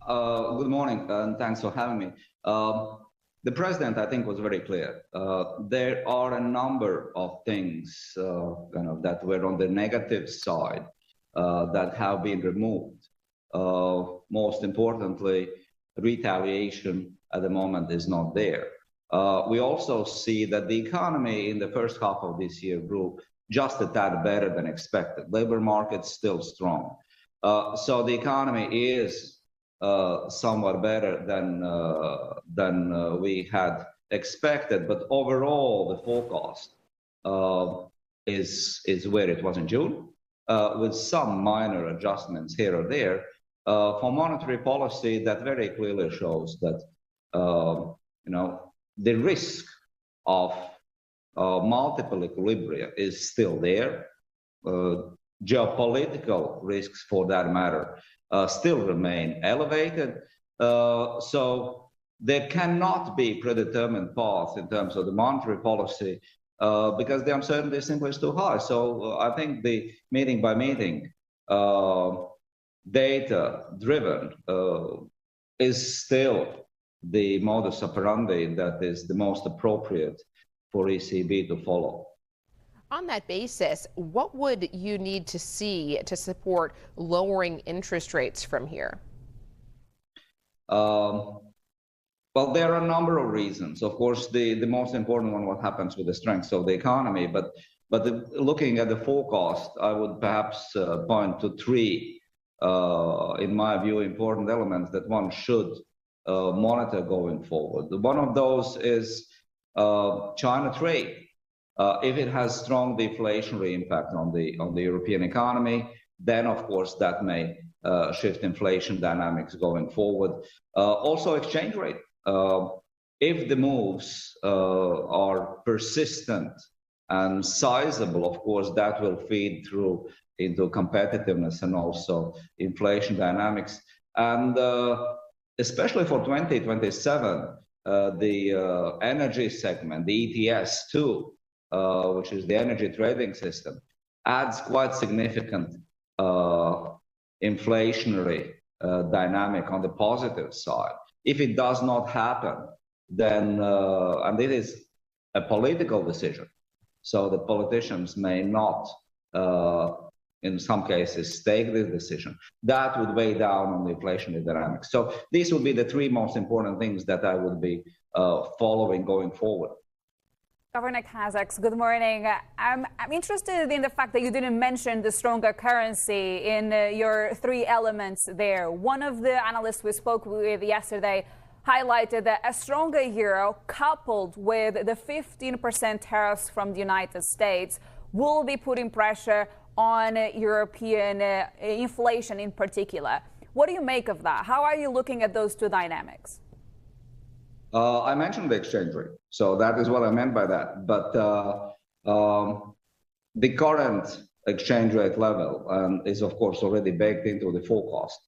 Good morning, and thanks for having me. The president, I think, was very clear. There are a number of things that were on the negative side that have been removed. Most importantly, retaliation at the moment is not there. We also see that the economy in the first half of this year grew just a tad better than expected. Labor market's still strong. So the economy is somewhat better than we had expected, but overall the forecast is where it was in June, with some minor adjustments here or there. For monetary policy, that very clearly shows that the risk of multiple equilibria is still there. Geopolitical risks, for that matter, still remain elevated. So there cannot be predetermined paths in terms of the monetary policy because the uncertainty simply is too high. So I think the meeting by meeting, data-driven is still the modus operandi that is the most appropriate for ECB to follow. On that basis, what would you need to see to support lowering interest rates from here? Well, there are a number of reasons. Of course, the most important one, what happens with the strength of the economy. But looking at the forecast, I would perhaps point to three, in my view, important elements that one should monitor going forward. One of those is China trade. If it has strong deflationary impact on the European economy, then of course that may shift inflation dynamics going forward. Also exchange rate. If the moves are persistent and sizable, of course that will feed through into competitiveness and also inflation dynamics. And especially for 2027, the energy segment, the ETS too, which is the energy trading system, adds quite significant inflationary dynamic on the positive side. If it does not happen, then, and it is a political decision, so the politicians may not, in some cases, take this decision, that would weigh down on the inflationary dynamics. So these would be the three most important things that I would be following going forward. Governor Kazāks, good morning. I'm interested in the fact that you didn't mention the stronger currency in your three elements there. One of the analysts we spoke with yesterday highlighted that a stronger euro coupled with the 15% tariffs from the United States will be putting pressure on European inflation in particular. What do you make of that? How are you looking at those two dynamics? I mentioned the exchange rate, so that is what I meant by that. But the current exchange rate level is, of course, already baked into the forecast.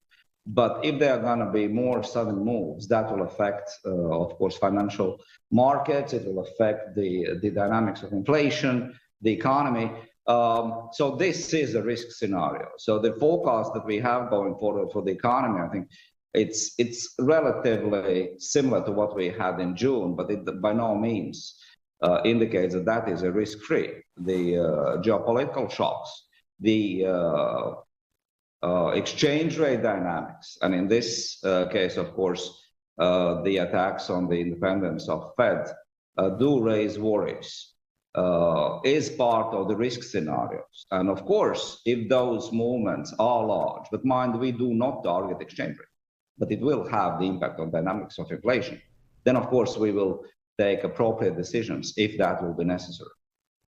But if there are going to be more sudden moves, that will affect, of course, financial markets. It will affect the dynamics of inflation, the economy. So this is a risk scenario. So the forecast that we have going forward for the economy, I think, it's relatively similar to what we had in June, but it by no means indicates that that is a risk-free. The geopolitical shocks, the exchange rate dynamics, and in this case, of course, the attacks on the independence of Fed do raise worries, is part of the risk scenarios. And of course, if those movements are large, but mind, we do not target exchange rate, but it will have the impact on dynamics of inflation, then of course we will take appropriate decisions if that will be necessary.